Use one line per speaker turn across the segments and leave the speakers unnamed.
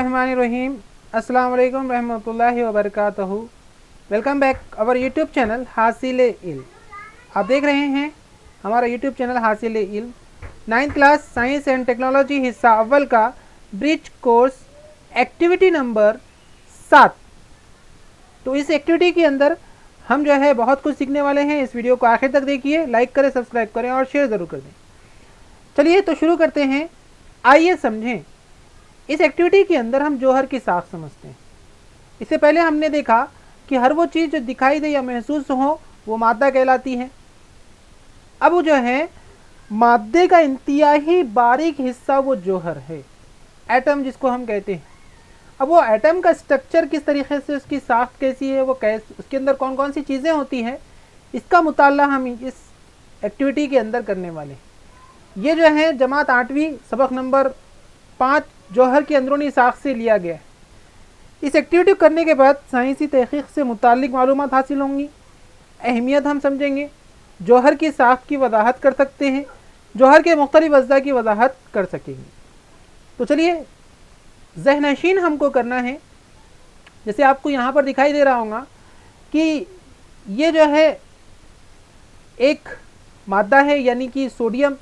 रहमानिर्रहीम। अस्सलाम वालेकुम रहमतुल्लाहि व बरकातहू। Welcome back our YouTube channel Hasil Ilm. आप देख रहे हैं हमारा यूट्यूब चैनल हासिल इल्म। 9th class science and technology हिस्सा अव्वल का ब्रिज कोर्स एक्टिविटी नंबर 7। तो इस एक्टिविटी के अंदर हम जो है बहुत कुछ सीखने वाले हैं। इस वीडियो को आखिर तक देखिए, लाइक करें, सब्सक्राइब करें और शेयर ज़रूर कर दें। चलिए तो शुरू करते हैं। आइए समझें, इस एक्टिविटी के अंदर हम जौहर की साख समझते हैं। इससे पहले हमने देखा कि हर वो चीज़ जो दिखाई दे या महसूस हो वो मादा कहलाती है। अब वो जो है मादे का इंतहाई बारीक हिस्सा वो जौहर है, एटम जिसको हम कहते हैं। अब वो एटम का स्ट्रक्चर किस तरीके से, उसकी साख्त कैसी है, वो उसके अंदर कौन कौन सी चीज़ें होती हैं, इसका मुताला हम इस एक्टिविटी के अंदर करने वाले हैं। ये जो है जमात 8वीं सबक नंबर 5 जौहर की अंदरूनी साख से लिया गया है। इस एक्टिविटी करने के बाद साइंसी तहकीक से मुतालिक मालूमात हासिल होंगी, अहमियत हम समझेंगे, जौहर की साख की वजाहत कर सकते हैं, जौहर के मुख्तलिफ अज्जा की वजाहत कर सकेंगे। तो चलिए ज़हनशीन हमको करना है। जैसे आपको यहाँ पर दिखाई दे रहा होगा कि ये जो है एक मादा है, यानी कि सोडियम।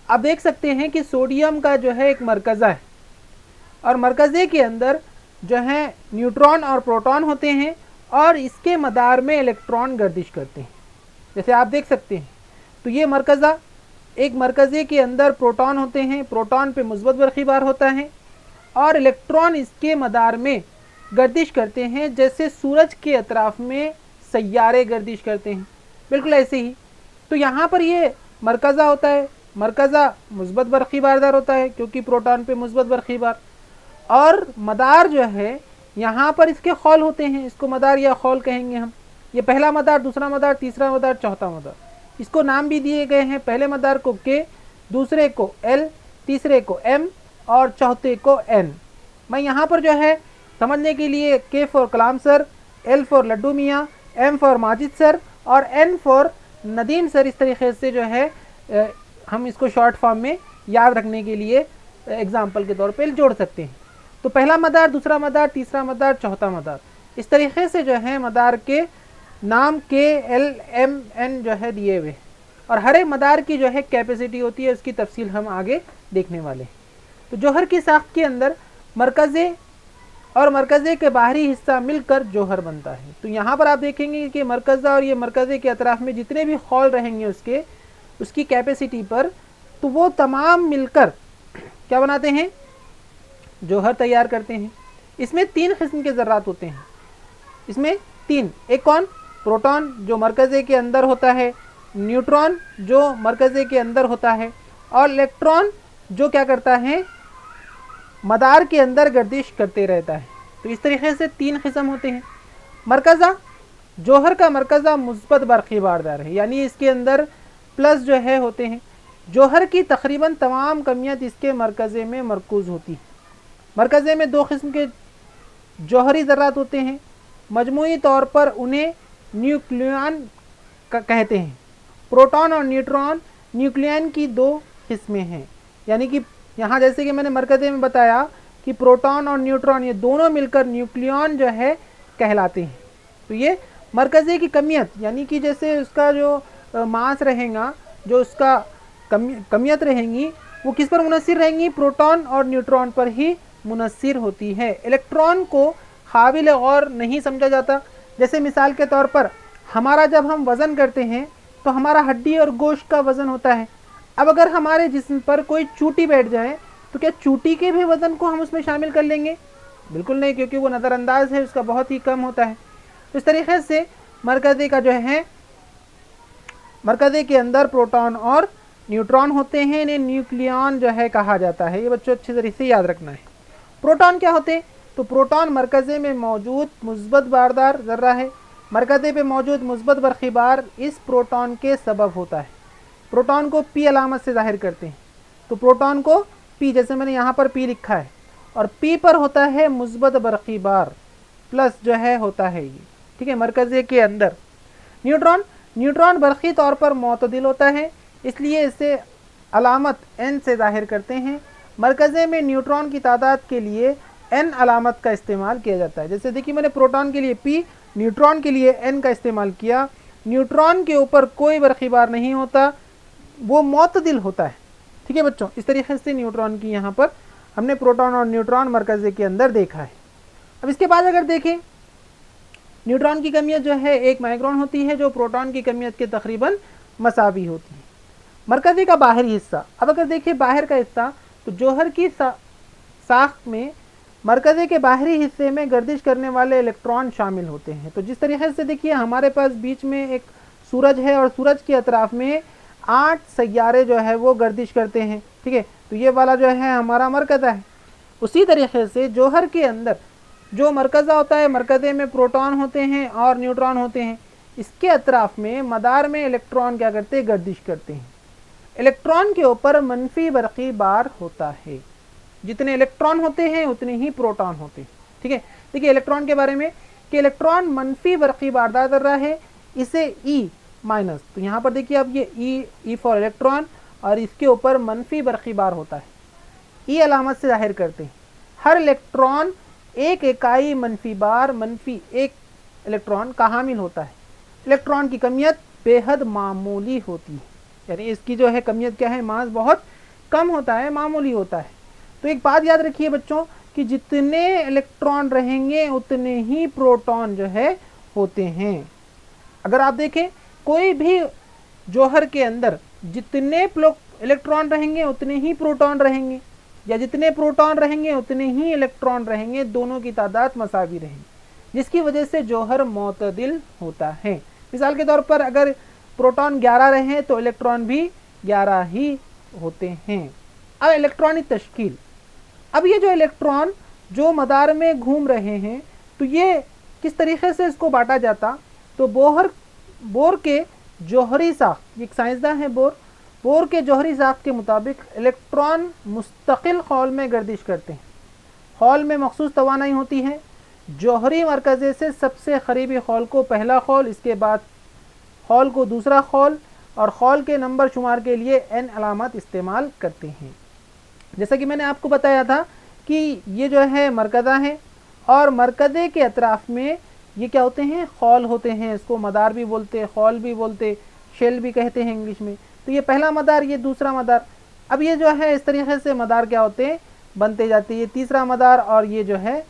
आप देख सकते हैं कि सोडियम का जो है एक मरकज़ा है और मरकज़े के अंदर जो है न्यूट्रॉन और प्रोटॉन होते हैं और इसके मदार में इलेक्ट्रॉन गर्दिश करते हैं, जैसे आप देख सकते हैं। तो ये मरकज़ा, एक मरकज़े के अंदर प्रोटॉन होते हैं, प्रोटॉन पे मुस्बत बरक़ीबार होता है और इलेक्ट्रॉन इसके मदार में गर्दिश करते हैं, जैसे सूरज के अतराफ़ में सैयारे गर्दिश करते हैं, बिल्कुल ऐसे ही। तो यहाँ पर ये मरकज़ा होता है, मरकज़ा मुस्बत बरक़ीबारदार होता है क्योंकि प्रोटॉन पे मुस्बत बरक़ीबार, और मदार जो है यहाँ पर इसके खौल होते हैं, इसको मदार या खौल कहेंगे हम। ये पहला मदार, दूसरा मदार, तीसरा मदार, चौथा मदार, इसको नाम भी दिए गए हैं। पहले मदार को के, दूसरे को एल, तीसरे को एम और चौथे को एन। मैं यहाँ पर जो है समझने के लिए K for Kalam sir, L for Laddu Miyan, M for Majid sir और एन फॉर नदीम सर, इस तरीके से जो है हम इसको शॉर्ट फॉर्म में याद रखने के लिए एग्जाम्पल के तौर पे जोड़ सकते हैं। तो पहला मदार, दूसरा मदार, तीसरा मदार, चौथा मदार, इस तरीके से जो है मदार के नाम के एल एम एन जो है दिए हुए, और हर एक मदार की जो है कैपेसिटी होती है, उसकी तफसील हम आगे देखने वाले हैं। तो जौहर की साख्त के अंदर मरकज़े और मरकज़े के बाहरी हिस्सा मिलकर जौहर बनता है। तो यहाँ पर आप देखेंगे कि मरकज़ा और ये मरकज़े के अतराफ़ में जितने भी खौल रहेंगे उसकी कैपेसिटी पर, तो वो तमाम मिलकर क्या बनाते हैं, जौहर तैयार करते हैं। इसमें 3 किस्म के ज़र्रात होते हैं, इसमें 3। एक कौन, प्रोटॉन जो मरकज़े के अंदर होता है, न्यूट्रॉन जो मरकज़े के अंदर होता है, और इलेक्ट्रॉन जो क्या करता है, मदार के अंदर गर्दिश करते रहता है। तो इस तरीके से 3 किस्म होते हैं। मरकज़ा, जौहर का मरकज़ा मुस्बत बरक़ीबारदार है, यानी इसके अंदर प्लस जो है होते हैं। जौहर की तकरीबन तमाम कमियत इसके मरकज़े में मरकूज़ होती है। मरकज़े में 2 किस्म के जौहरी ज़र्रात होते हैं, मजमूई तौर पर उन्हें न्यूक्लियन कहते हैं। प्रोटॉन और न्यूट्रॉन न्यूक्लियन की 2 किस्में हैं, यानी कि यहाँ जैसे कि मैंने मरकज़े में बताया कि प्रोटॉन और न्यूट्रॉन ये दोनों मिलकर न्यूक्लियन जो है कहलाते हैं। तो ये मरकज़े की कमियत, यानी कि जैसे उसका जो मास रहेगा, जो उसका कमियत रहेंगी, वो किस पर मुनस्सिर रहेंगी, प्रोटॉन और न्यूट्रॉन पर ही मुनस्सिर होती है। इलेक्ट्रॉन को काबिल गौर नहीं समझा जाता। जैसे मिसाल के तौर पर हमारा जब हम वज़न करते हैं तो हमारा हड्डी और गोश्त का वज़न होता है। अब अगर हमारे जिस्म पर कोई चूटी बैठ जाए तो क्या चूटी के भी वज़न को हम उसमें शामिल कर लेंगे? बिल्कुल नहीं, क्योंकि वो नज़रअंदाज है, उसका बहुत ही कम होता है। तो इस तरीके से मरकज़े का जो है, मरकज़े के अंदर प्रोटॉन और न्यूट्रॉन होते हैं, इन्हें न्यूक्लियन जो है कहा जाता है। ये बच्चों अच्छे तरीके से याद रखना है। प्रोटॉन क्या होते हैं? तो प्रोटॉन मरकज़े में मौजूद मुस्बत बारदार ज़र्रा है। मरकज़े पे मौजूद मुस्बत बरक़ीबार इस प्रोटॉन के सबब होता है। प्रोटॉन को पी अलामत से ज़ाहिर करते हैं। तो प्रोटॉन को पी, जैसे मैंने यहाँ पर पी लिखा है, और पी पर होता है मुस्बत बरक़ीबार, प्लस जो है होता है ये, ठीक है, मरकज़े के अंदर। न्यूट्रॉन बरक़ी तौर पर मोतदिल होता है, इसलिए इसे अलामत एन से ज़ाहिर करते हैं। मरकज़े में न्यूट्रॉन की तादाद के लिए n अलामत का इस्तेमाल किया जाता है। जैसे देखिए मैंने प्रोटॉन के लिए p, न्यूट्रॉन के लिए n का इस्तेमाल किया। न्यूट्रॉन के ऊपर कोई बरक़ीबार नहीं होता, वो मोतदिल होता है। ठीक है बच्चों, इस तरीके से न्यूट्रॉन की यहाँ पर हमने प्रोटॉन और न्यूट्रॉन मरकज़े के अंदर देखा है। अब इसके बाद अगर देखें, न्यूट्रॉन की कमियत जो है 1 माइक्रोन होती है, जो प्रोटॉन की कमियत के तकरीबन मसावी होती है। मरकज़े का बाहरी हिस्सा, अब अगर देखिए बाहर का हिस्सा, तो जौहर की साख्त में मरकज़े के बाहरी हिस्से में गर्दिश करने वाले इलेक्ट्रॉन शामिल होते हैं। तो जिस तरीके से देखिए हमारे पास बीच में एक सूरज है और सूरज के अतराफ़ में 8 सैयारे जो है वो गर्दिश करते हैं। ठीक है, तो ये वाला जो है हमारा मरकज़ा है। उसी तरीके से जौहर के अंदर जो मरकज़ा होता है, मरकज़े में प्रोटॉन होते हैं और न्यूट्रॉन होते हैं, इसके अतराफ़ में मदार में इलेक्ट्रॉन क्या करते हैं, गर्दिश करते हैं। इलेक्ट्रॉन के ऊपर मनफी बरक़ी बार होता है, जितने इलेक्ट्रॉन होते हैं उतने ही प्रोटॉन होते हैं। ठीक है, देखिए इलेक्ट्रॉन के बारे में कि इलेक्ट्रॉन मनफी बरक़ी बारदार कर रहा है, इसे ई माइनस, तो यहाँ पर देखिए अब ये ई फॉर इलेक्ट्रॉन और इसके ऊपर मनफी बरक़ी बार होता है, ई अलामत से जाहिर करते हैं। हर इलेक्ट्रॉन एक इकाई मनफी बार मनफी 1 इलेक्ट्रॉन का हामिल होता है। इलेक्ट्रॉन की कमियत बेहद मामूली होती है, यानी इसकी जो है कमियत क्या है, मास बहुत कम होता है, मामूली होता है। तो एक बात याद रखिए बच्चों कि जितने इलेक्ट्रॉन रहेंगे उतने ही प्रोटॉन जो है होते हैं। अगर आप देखें कोई भी जौहर के अंदर जितने इलेक्ट्रॉन रहेंगे उतने ही प्रोटॉन रहेंगे, या जितने प्रोटॉन रहेंगे उतने ही इलेक्ट्रॉन रहेंगे, दोनों की तादाद मसावी रहेंगी, जिसकी वजह से जौहर मोतदिल होता है। मिसाल के तौर पर अगर प्रोटॉन 11 रहे तो इलेक्ट्रॉन भी 11 ही होते हैं। अब इलेक्ट्रॉनिक तश्कील, अब ये जो इलेक्ट्रॉन जो मदार में घूम रहे हैं, तो ये किस तरीके से इसको बांटा जाता, तो बोर के जौहरी साख्त, ये एक साइंसदान है बोर के जौहरी साख्त के मुताबिक इलेक्ट्रॉन मुस्तकिल खौल में गर्दिश करते हैं। खौल में मखसूस तवानाई होती है। जौहरी मरकज़े से सबसे करीबी खौल को पहला खौल, इसके बाद खौल को दूसरा खौल, और खौल के नंबर शुमार के लिए n अलामत इस्तेमाल करते हैं। जैसा कि मैंने आपको बताया था कि ये जो है मरकज़ा है और मरकज़े के अतराफ़ में ये क्या होते हैं, खौल होते हैं। इसको मदार भी बोलते, खौल भी बोलते, शेल भी कहते हैं इंग्लिश में। तो ये पहला मदार, ये दूसरा मदार। अब ये जो है इस तरीके से मदार क्या होते हैं, बनते जाते हैं। ये तीसरा मदार और ये जो है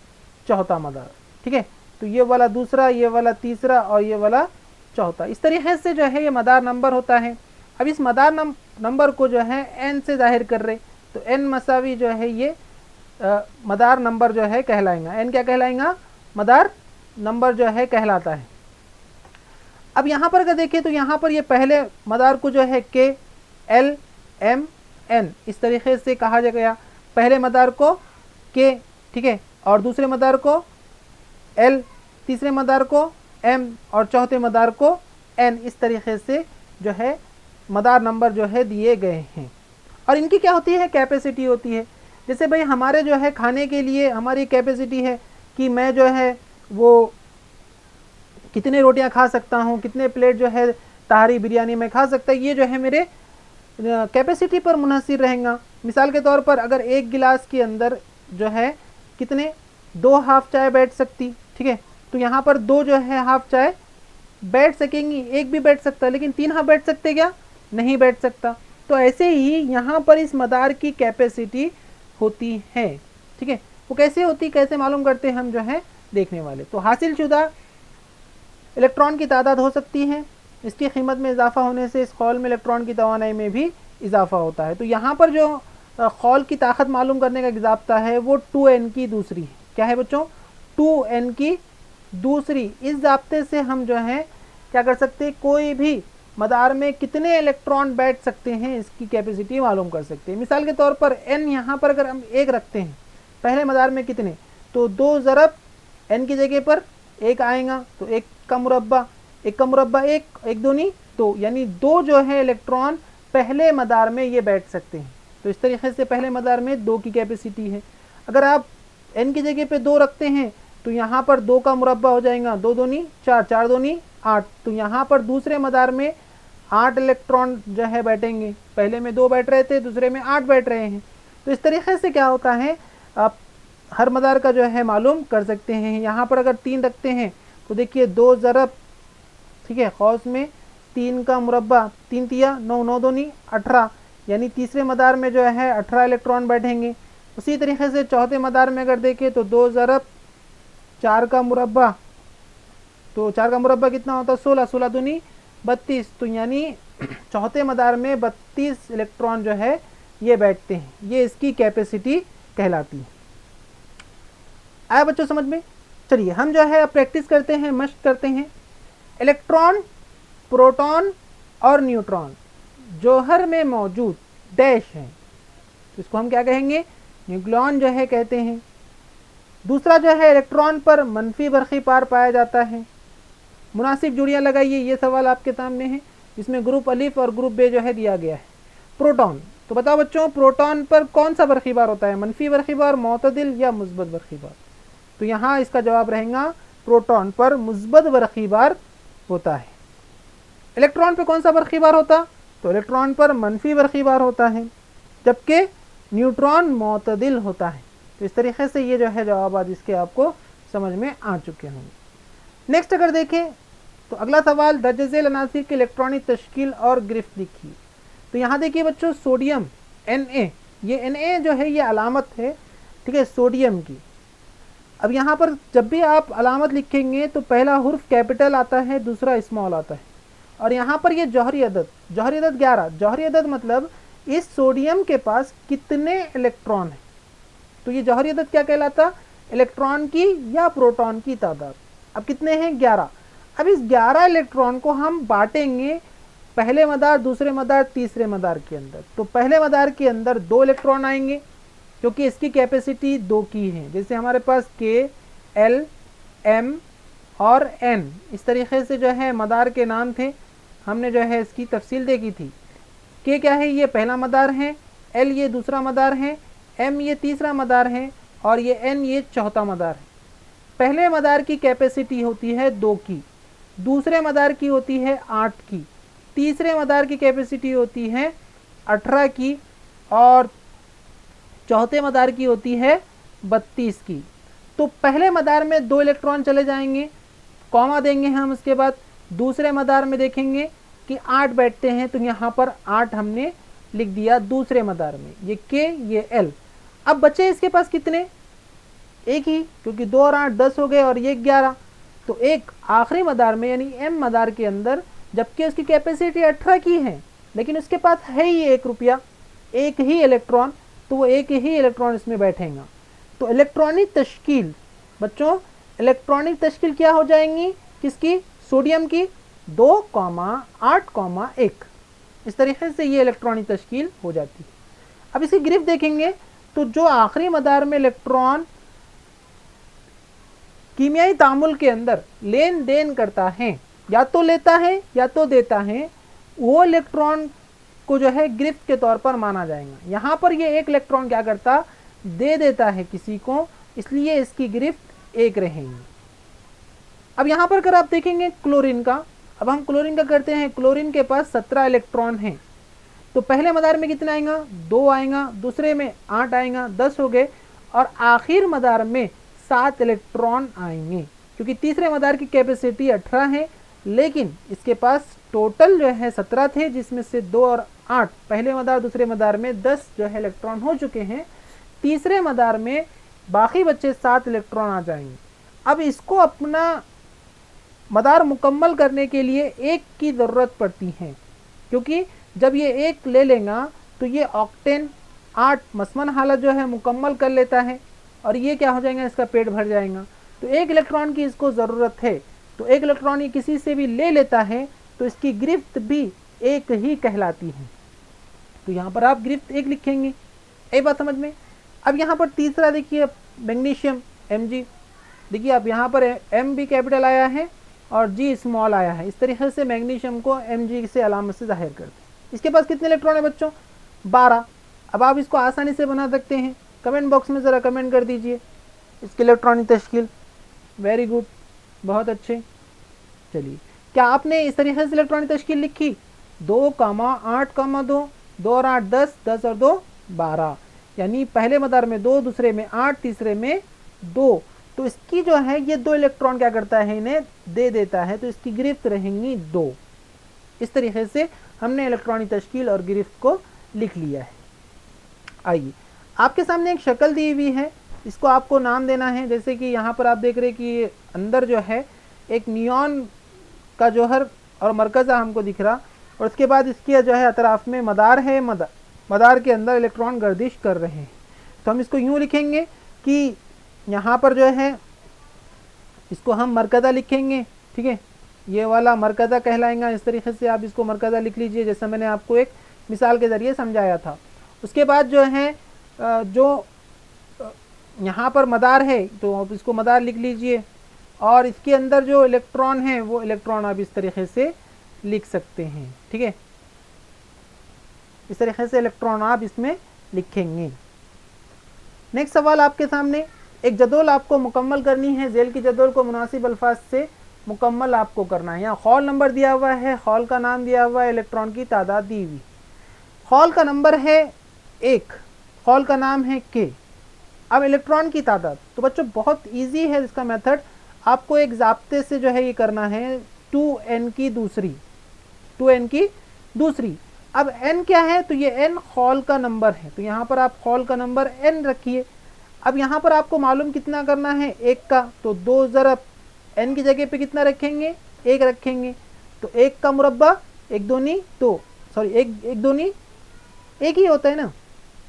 चौथा मदार। ठीक है, तो ये वाला दूसरा, ये वाला तीसरा और ये वाला चौथा, इस तरीके से जो है ये मदार नंबर होता है। अब इस मदार नंबर को जो है n से जाहिर कर रहे, तो n मसावी जो है ये मदार नंबर जो है कहलाएगा। n क्या कहलाएगा, मदार नंबर जो है कहलाता है। अब यहाँ पर अगर देखें तो यहाँ पर ये पहले मदार को जो है k l m n इस तरीके से कहा जा गया। पहले मदार को k, ठीक है, और दूसरे मदार को l, तीसरे मदार को m और चौथे मदार को n, इस तरीके से जो है मदार नंबर जो है दिए गए हैं। और इनकी क्या होती है, कैपेसिटी होती है। जैसे भाई हमारे जो है खाने के लिए हमारी कैपेसिटी है कि मैं जो है वो कितने रोटियां खा सकता हूं, कितने प्लेट जो है तहारी बिरयानी में खा सकता है, ये जो है मेरे कैपेसिटी पर मुनहसिर रहेगा। मिसाल के तौर पर अगर एक गिलास के अंदर जो है कितने 2 हाफ चाय बैठ सकती, ठीक है, तो यहाँ पर 2 जो है हाफ चाय बैठ सकेंगी, एक भी बैठ सकता है, लेकिन 3 हाफ बैठ सकते क्या, नहीं बैठ सकता। तो ऐसे ही यहाँ पर इस मदार की कैपेसिटी होती है। ठीक है, वो कैसे होती, कैसे मालूम करते हैं हम जो है देखने वाले। तो हासिल शुदा इलेक्ट्रॉन की तादाद हो सकती है, इसकी कीमत में इजाफा होने से इस खौल में इलेक्ट्रॉन की तवानाई में भी इजाफा होता है। तो यहाँ पर जो खौल की ताकत मालूम करने का ज़ाब्ता है वो 2n की दूसरी है। क्या है बच्चों, 2n की दूसरी। इस ज़ाब्ते से हम जो है क्या कर सकते हैं, कोई भी मदार में कितने इलेक्ट्रॉन बैठ सकते हैं इसकी कैपेसिटी मालूम कर सकते हैं। मिसाल के तौर पर n यहाँ पर अगर हम 1 रखते हैं, पहले मदार में कितने, तो 2 ज़रब n की जगह पर 1 आएगा, तो 1 का मुरब्बा, 1 का मुरब्बा 1, 1 दूनी 2, यानी 2 जो है इलेक्ट्रॉन पहले मदार में ये बैठ सकते हैं। तो इस तरीके से पहले मदार में 2 की कैपेसिटी है। अगर आप n की जगह पे 2 रखते हैं तो यहाँ पर 2 का मुरब्बा हो जाएगा, 2 दूनी 4, 4 दूनी 8, तो यहाँ पर दूसरे मदार में 8 इलेक्ट्रॉन जो है बैठेंगे। पहले में 2 बैठ रहे थे, दूसरे में 8 बैठ रहे हैं। तो इस तरीके से क्या होता है, हर मदार का जो है मालूम कर सकते हैं। यहाँ पर अगर 3 रखते हैं तो देखिए 2 ज़रब, ठीक है, कौस में 3 का मुरब्बा, 3 तिया 9, 9 दूनी 18, यानी तीसरे मदार में जो है 18 इलेक्ट्रॉन बैठेंगे। उसी तरीके से चौथे मदार में अगर देखें तो 2 ज़रब 4 का मुरब्बा, तो 4 का मुरब्बा कितना होता है 16, 16 दूनी 32, तो यानी चौथे मदार में 32 इलेक्ट्रॉन जो है ये बैठते हैं। ये इसकी कैपेसिटी कहलाती है। आया बच्चों समझ में? चलिए हम जो है अब प्रैक्टिस करते हैं, मश्क करते हैं। इलेक्ट्रॉन, प्रोटॉन और न्यूट्रॉन जौहर में मौजूद डैश हैं, तो इसको हम क्या कहेंगे? न्यूक्लियॉन जो है कहते हैं। दूसरा जो है इलेक्ट्रॉन पर मनफी बरखी पार पाया जाता है। मुनासिब जुड़ियाँ लगाइए, ये सवाल आपके सामने है, जिसमें ग्रुप अलिफ और ग्रुप बे जो है दिया गया है। प्रोटॉन, तो बताओ बच्चों प्रोटॉन पर कौन सा बरखी बार होता है? मनफी बरखी बार, मोतदिल या मुस्बत बरखी बार? तो यहाँ इसका जवाब रहेगा प्रोटॉन पर मुस्बत बरखी बार होता है। इलेक्ट्रॉन पर कौन सा बरखी बार होता? तो इलेक्ट्रॉन पर मनफी बरखी बार होता है, जबकि न्यूट्रॉन मोतदिल होता है। तो इस तरीके से ये जो है जवाब आज इसके आपको समझ में आ चुके होंगे। नेक्स्ट अगर देखें तो अगला सवाल, दर्ज झेल अनासिर की इलेक्ट्रॉनिक तश्कील और गिरफ्त लिखिए। तो यहाँ देखिए बच्चों सोडियम Na, ये Na जो है ये अलामत है, ठीक है, सोडियम की। अब यहाँ पर जब भी आप अलामत लिखेंगे तो पहला हुर्फ कैपिटल आता है, दूसरा स्मॉल आता है। और यहाँ पर ये जौहरी अदद 11, जौहरी अदद मतलब इस सोडियम के पास कितने इलेक्ट्रॉन हैं। तो ये जौहरी अदद क्या कहलाता? इलेक्ट्रॉन की या प्रोटॉन की तादाद। अब कितने हैं? 11। अब इस 11 इलेक्ट्रॉन को हम बांटेंगे पहले मदार, दूसरे मदार, तीसरे मदार के अंदर। तो पहले मदार के अंदर 2 इलेक्ट्रॉन आएंगे, क्योंकि इसकी कैपेसिटी 2 की है। जैसे हमारे पास K, L, M और N, इस तरीके से जो है मदार के नाम थे, हमने जो है इसकी तफसील देखी थी। K क्या है? ये पहला मदार है, L ये दूसरा मदार है, M ये तीसरा मदार है और ये N ये चौथा मदार है। पहले मदार की कैपेसिटी होती है 2 की, दूसरे मदार की होती है 8 की, तीसरे मदार की कैपेसिटी होती है 18 की और चौथे मदार की होती है 32 की। तो पहले मदार में 2 इलेक्ट्रॉन चले जाएंगे, कॉमा देंगे हम, उसके बाद दूसरे मदार में देखेंगे कि 8 बैठते हैं, तो यहाँ पर 8 हमने लिख दिया दूसरे मदार में, ये K ये L। अब बचे इसके पास कितने? एक ही, क्योंकि 2 और 8 10 हो गए और ये 11। तो एक आखिरी मदार में यानी M मदार के अंदर, जबकि उसकी कैपेसिटी 18 की है, लेकिन उसके पास है ही 1 रुपया, एक ही इलेक्ट्रॉन, तो वो एक ही इलेक्ट्रॉन इसमें बैठेगा। तो इलेक्ट्रॉनिक तश्कील बच्चों, इलेक्ट्रॉनिक तश्कील क्या हो जाएंगी किसकी? सोडियम की 2,8,1। इस तरीके से ये इलेक्ट्रॉनिक तश्कील हो जाती है। अब इसकी गिरफ्त देखेंगे तो जो आखिरी मदार में इलेक्ट्रॉन कीमियाई तामुल के अंदर लेन देन करता है, या तो लेता है या तो देता है, वो इलेक्ट्रॉन को जो है गिरफ्त के तौर पर माना जाएगा। यहाँ पर ये एक इलेक्ट्रॉन क्या करता? दे देता है किसी को, इसलिए इसकी गिरफ्त 1 रहेगी। अब यहाँ पर अगर आप देखेंगे क्लोरीन का, अब हम क्लोरीन का करते हैं। क्लोरीन के पास 17 इलेक्ट्रॉन हैं, तो पहले मदार में कितना आएगा? 2 आएगा, दूसरे में 8 आएगा, 10 हो गए, और आखिर मदार में 7 इलेक्ट्रॉन आएंगे, क्योंकि तीसरे मदार की कैपेसिटी 18 है, लेकिन इसके पास टोटल जो है 17 थे, जिसमें से 2 और 8 पहले मदार दूसरे मदार में 10 जो है इलेक्ट्रॉन हो चुके हैं। तीसरे मदार में बाकी बच्चे 7 इलेक्ट्रॉन आ जाएंगे। अब इसको अपना मदार मुकम्मल करने के लिए 1 की ज़रूरत पड़ती है, क्योंकि जब ये 1 ले लेगा तो ये ऑक्टेन 8 मसमन हालत जो है मुकम्मल कर लेता है, और ये क्या हो जाएगा? इसका पेट भर जाएगा। तो 1 इलेक्ट्रॉन की इसको ज़रूरत है, तो 1 इलेक्ट्रॉन ये किसी से भी ले लेता है, तो इसकी गिरफ्त भी 1 ही कहलाती है। तो यहाँ पर आप गिरफ्त 1 लिखेंगे। एक बात समझ में। अब यहाँ पर तीसरा देखिए मैग्नीशियम Mg, देखिए आप यहाँ पर M भी कैपिटल आया है और G स्मॉल आया है। इस तरीके से मैग्नीशियम को Mg से अलामत से जाहिर करते हैं। इसके पास कितने इलेक्ट्रॉन है बच्चों? 12। अब आप इसको आसानी से बना सकते हैं, कमेंट बॉक्स में ज़रा कमेंट कर दीजिए इसकी इलेक्ट्रॉनिक तश्कील। वेरी गुड, बहुत अच्छे। चलिए, क्या आपने इस तरीके से इलेक्ट्रॉनिक तश्कील लिखी? 2, 8, 2, 2 और 8 10, 10 और 2 12, यानी पहले मदार में 2, दूसरे में 8, तीसरे में 2, तो इसकी जो है ये 2 इलेक्ट्रॉन क्या करता है, इन्हें दे देता है, तो इसकी गिरफ्त रहेंगी 2। इस तरीके से हमने इलेक्ट्रॉनिक तश्कील और गिरफ्त को लिख लिया है। आइए आपके सामने एक शक्ल दी हुई है, इसको आपको नाम देना है। जैसे कि यहाँ पर आप देख रहे हैं कि अंदर जो है एक नियॉन का जौहर और मरकज़ा हमको दिख रहा, और उसके बाद इसके जो है अतराफ में मदार है, मदार के अंदर इलेक्ट्रॉन गर्दिश कर रहे हैं। तो हम इसको यूँ लिखेंगे कि यहाँ पर जो है इसको हम मरकज़ा लिखेंगे, ठीक है, ये वाला मरकज़ा कहलाएगा। इस तरीके से आप इसको मरकज़ा लिख लीजिए, जैसा मैंने आपको एक मिसाल के ज़रिए समझाया था। उसके बाद जो है जो यहाँ पर मदार है तो आप इसको मदार लिख लीजिए, और इसके अंदर जो इलेक्ट्रॉन है वो इलेक्ट्रॉन आप इस तरीके से लिख सकते हैं, ठीक है, इस तरीके से इलेक्ट्रॉन आप इसमें लिखेंगे। नेक्स्ट सवाल आपके सामने, एक जदोल आपको मुकम्मल करनी है, जेल की जदोल को मुनासिब अल्फाज से मुकम्मल आपको करना है। यहाँ हॉल नंबर दिया हुआ है, हॉल का नाम दिया हुआ है, इलेक्ट्रॉन की तादाद दी हुई। हॉल का नंबर है 1, हॉल का नाम है K। अब इलेक्ट्रॉन की तादाद, तो बच्चों बहुत इजी है इसका मेथड, आपको एक ज़ाब्ते से जो है ये करना है 2n की दूसरी, 2n की दूसरी। अब n क्या है, तो ये n हॉल का नंबर है, तो यहाँ पर आप हॉल का नंबर n रखिए। अब यहाँ पर आपको मालूम कितना करना है, 1 का, तो 2 ज़रब n की जगह पे कितना रखेंगे, 1 रखेंगे, तो 1 का मुरब्बा 1 दूनी 2, सॉरी 1 दूनी 1 ही होता है ना,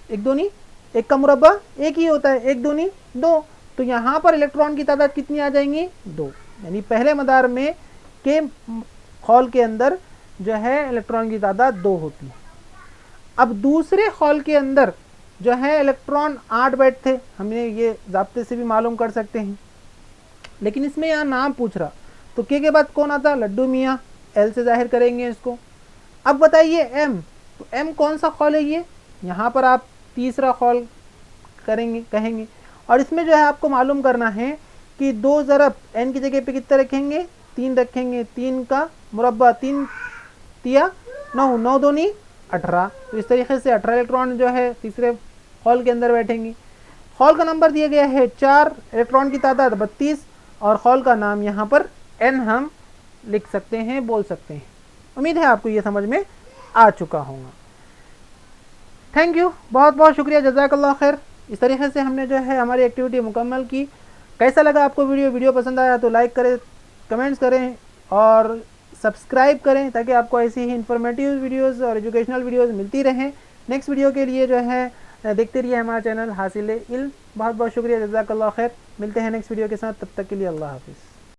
1 दूनी 1 का मुरब्बा 1 ही होता है, 1 दूनी 2, तो यहाँ पर इलेक्ट्रॉन की तादाद कितनी आ जाएंगी, 2। यानी पहले मदार में के हॉल के अंदर जो है इलेक्ट्रॉन की तादाद 2 होती है। अब दूसरे हॉल के अंदर जो है इलेक्ट्रॉन 8 बैठते, हमने ये ज़ाब्ते से भी मालूम कर सकते हैं, लेकिन इसमें यहाँ नाम पूछ रहा, तो के बाद कौन आता, लड्डू मियाँ, एल से जाहिर करेंगे इसको। अब बताइए एम, तो एम कौन सा हॉल है, ये यहाँ पर आप तीसरा हॉल कहेंगे, और इसमें जो है आपको मालूम करना है कि 2 ज़रब n की जगह पे कितना रखेंगे, 3 रखेंगे, 3 का मुरब्बा 3 तिया 9, 9 दूनी 18, तो इस तरीके से 18 इलेक्ट्रॉन जो है तीसरे हॉल के अंदर बैठेंगे। हॉल का नंबर दिया गया है 4, इलेक्ट्रॉन की तादाद 32, और हॉल का नाम यहाँ पर n हम लिख सकते हैं, बोल सकते हैं। उम्मीद है आपको ये समझ में आ चुका होगा। थैंक यू, बहुत बहुत शुक्रिया, जज़ाकल्लाह खैर। इस तरीके से हमने जो है हमारी एक्टिविटी मुकम्मल की। कैसा लगा आपको वीडियो पसंद आया तो लाइक करें, कमेंट्स करें और सब्सक्राइब करें, ताकि आपको ऐसी ही इंफॉर्मेटिव वीडियोस और एजुकेशनल वीडियोस मिलती रहें। नेक्स्ट वीडियो के लिए जो है देखते रहिए हमारा चैनल हासिल इल्म। बहुत बहुत शुक्रिया, जज़ाकल्लाह खैर। मिलते हैं नेक्स्ट वीडियो के साथ, तब तक के लिए अल्लाह हाफिज़।